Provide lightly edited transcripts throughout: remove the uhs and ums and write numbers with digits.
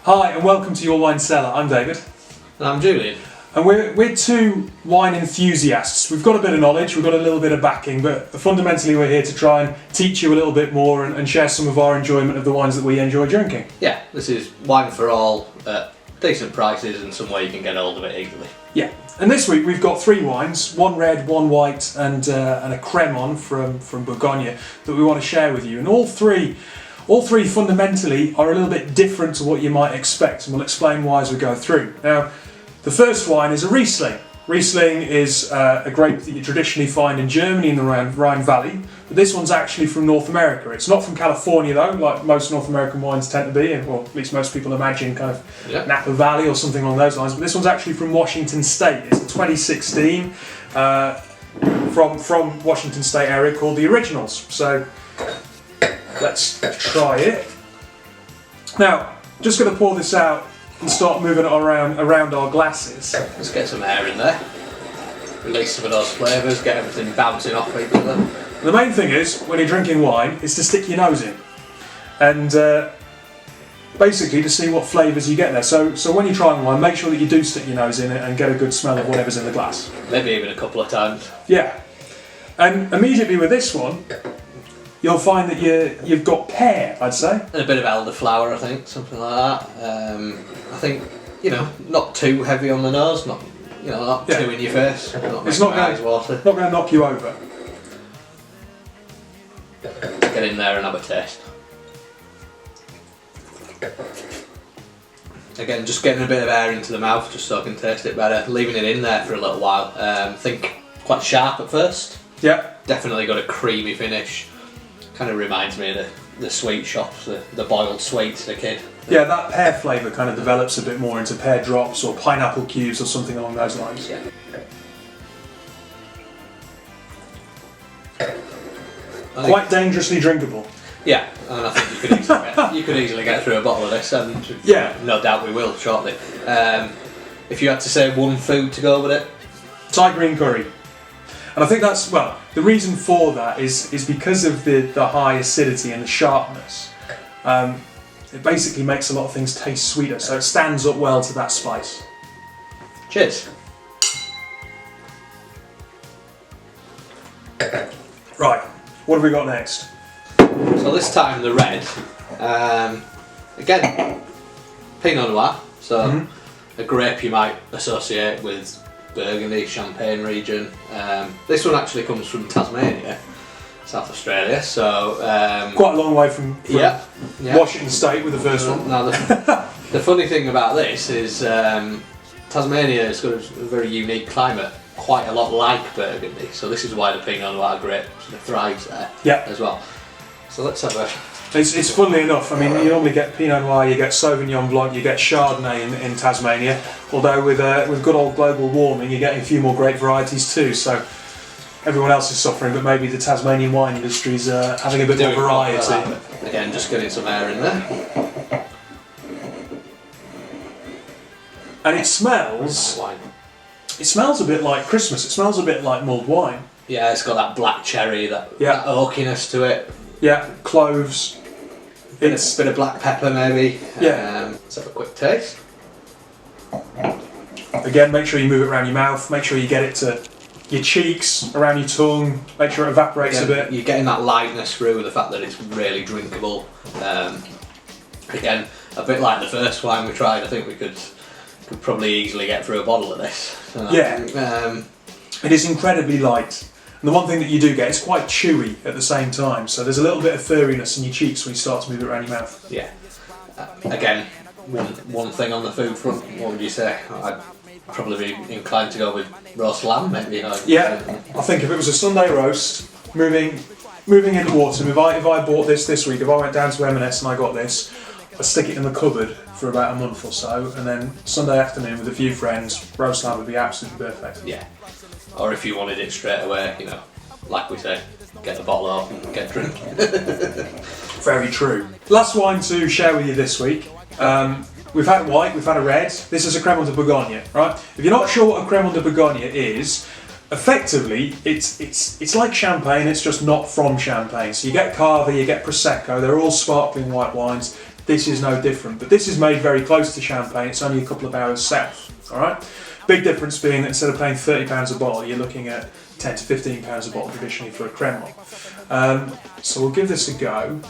Hi and welcome to Your Wine Cellar. I'm David. And I'm Julian. And we're two wine enthusiasts. We've got a bit of knowledge, we've got a little bit of backing, but fundamentally we're here to try and teach you a little bit more and share some of our enjoyment of the wines that we enjoy drinking. Yeah, this is wine for all at decent prices and some way you can get hold of it easily. Yeah, and this week we've got three wines, one red, one white and a Cremon from Bourgogne that we want to share with you. And all three fundamentally are a little bit different to what you might expect, and we'll explain why as we go through. Now, the first wine is a Riesling. Riesling is a grape that you traditionally find in Germany in the Rhine Valley, but this one's actually from North America. It's not from California though, like most North American wines tend to be, or at least most people imagine kind of Napa Valley or something along those lines, but this one's actually from Washington State. It's a 2016 from Washington State area called the Originals. So let's try it. Now, just going to pour this out and start moving it around our glasses. Let's get some air in there. Release some of those flavours, get everything bouncing off each other. The main thing is, when you're drinking wine, is to stick your nose in. And basically to see what flavours you get there. So when you're trying wine, make sure that you do stick your nose in it and get a good smell of whatever's in the glass. Maybe even a couple of times. Yeah. And immediately with this one, you'll find that you've got pear, I'd say. And a bit of elderflower, I think, something like that. I think, not too heavy on the nose, not too in your face. It's not going to knock you over. Get in there and have a taste. Again, just getting a bit of air into the mouth just so I can taste it better. Leaving it in there for a little while. I think quite sharp at first. Yeah. Definitely got a creamy finish. Kind of reminds me of the sweet shops, the boiled sweets as a kid. Yeah, that pear flavour kind of develops a bit more into pear drops or pineapple cubes or something along those lines. Yeah. Quite dangerously drinkable. Yeah, and I think you could easily get through a bottle of this, and no doubt we will shortly. If you had to say one food to go with it? Thai green curry. And I think that's, well, the reason for that is because of the high acidity and the sharpness. It basically makes a lot of things taste sweeter, so it stands up well to that spice. Cheers. Right, what have we got next? So this time the red. Again, Pinot Noir, so a grape you might associate with Burgundy, Champagne region. This one actually comes from Tasmania, South Australia, so quite a long way from Washington State with the first one. Now the funny thing about this is Tasmania has got a very unique climate, quite a lot like Burgundy, so this is why the Pinot Noir grape sort of thrives there as well. So let's have a... It's funnily enough, I mean, you normally get Pinot Noir, you get Sauvignon Blanc, you get Chardonnay in Tasmania, although with good old global warming you're getting a few more grape varieties too, so everyone else is suffering, but maybe the Tasmanian wine industry is having a bit more variety. Again, just getting some air in there. And it smells a bit like Christmas, it smells a bit like mulled wine. Yeah, it's got that black cherry, that oakiness to it. Yeah, cloves. It's a bit of black pepper maybe. Yeah. Let's have a quick taste. Again, make sure you move it around your mouth, make sure you get it to your cheeks, around your tongue, make sure it evaporates a bit. You're getting that lightness through the fact that it's really drinkable. Again, a bit like the first wine we tried, I think we could probably easily get through a bottle of this. It is incredibly light. And the one thing that you do get is quite chewy at the same time, so there's a little bit of furriness in your cheeks when you start to move it around your mouth. Yeah. Again, one thing on the food front, what would you say? I'd probably be inclined to go with roast lamb, maybe. Yeah, I think if it was a Sunday roast, moving into autumn, if I bought this week, if I went down to M&S and I got this, I'd stick it in the cupboard for about a month or so, and then Sunday afternoon with a few friends, roast lamb would be absolutely perfect. Yeah. Or if you wanted it straight away, like we say, get the bottle off and get drinking. Very true. Last wine to share with you this week. We've had a white, we've had a red. This is a Cremon de Bourgogne, right? If you're not sure what a Cremon de Bourgogne is, effectively, it's like champagne, it's just not from Champagne. So you get Cava, you get Prosecco, they're all sparkling white wines. this is no different. But this is made very close to Champagne. It's only a couple of hours south. All right. Big difference being that instead of paying £30 a bottle, you're looking at £10 to £15 a bottle traditionally for a Cremant. So we'll give this a go.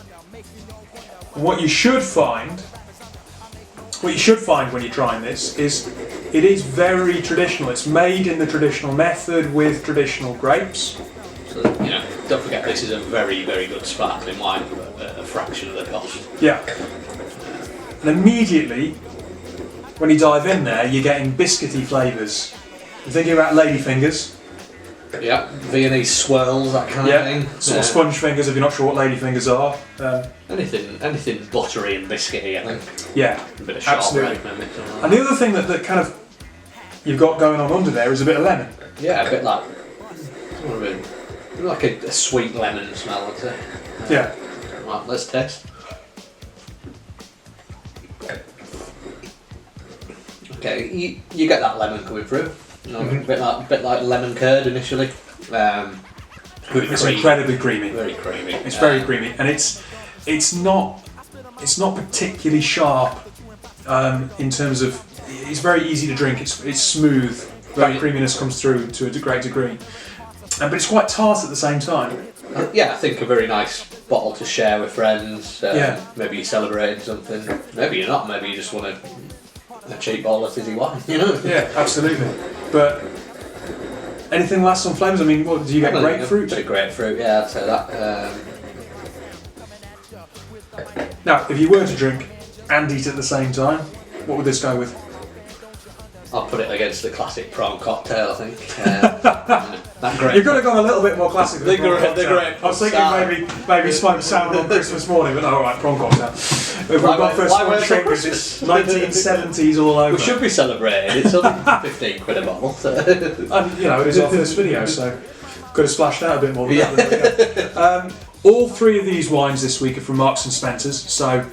What you should find when you're trying this is it is very traditional. It's made in the traditional method with traditional grapes. So, don't forget this is a very, very good sparkling wine for a fraction of the cost. Yeah. And immediately, when you dive in there, you're getting biscuity flavours. You're thinking about ladyfingers. Yeah, Viennese swirls, that kind of thing. Sort of sponge fingers if you're not sure what ladyfingers are. Anything buttery and biscuity, I think. Yeah, a bit of absolutely. Shortbread, maybe. And the other thing that kind of you've got going on under there is a bit of lemon. Yeah, a bit like a sweet lemon smell, I'd say. Yeah. Right, let's taste. Okay, you get that lemon coming through. A bit like lemon curd initially. It's incredibly creamy. Very creamy. It's very creamy, and it's not particularly sharp in terms of. It's very easy to drink. It's smooth. That creaminess comes through to a great degree, but it's quite tart at the same time. I think a very nice bottle to share with friends. Maybe you're celebrating something. Maybe you're not. Maybe you just want a cheap bottle of fizzy wine. Yeah, absolutely. But anything last on flavours? I mean, what do you get? Grapefruit? A bit of grapefruit, yeah, I'd say that. Now, if you were to drink and eat at the same time, what would this go with? I'll put it against the classic prawn cocktail, I think. That grape. You could have gone a little bit more classic with the prawn cocktail. Great. I was thinking maybe smoked salmon on Christmas morning, but no, alright, prawn cocktail. We've got first one drinkers, it's 1970s all over. We should be celebrating, it's only 15 quid a bottle. So. And, it is our first video, so could have splashed out a bit more than that. All three of these wines this week are from Marks and Spencer's, so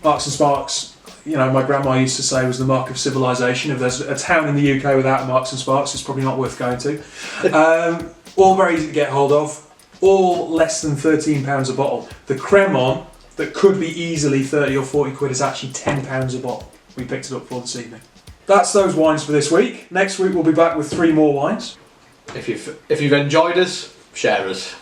Marks and Sparks, my grandma used to say was the mark of civilization. If there's a town in the UK without Marks and Sparks, it's probably not worth going to. All very easy to get hold of, all less than £13 a bottle. The Cremant, that could be easily 30 or 40 quid, is actually £10 a bottle. We picked it up for this evening. That's those wines for this week. Next week we'll be back with 3 more wines. If you've enjoyed us, share us.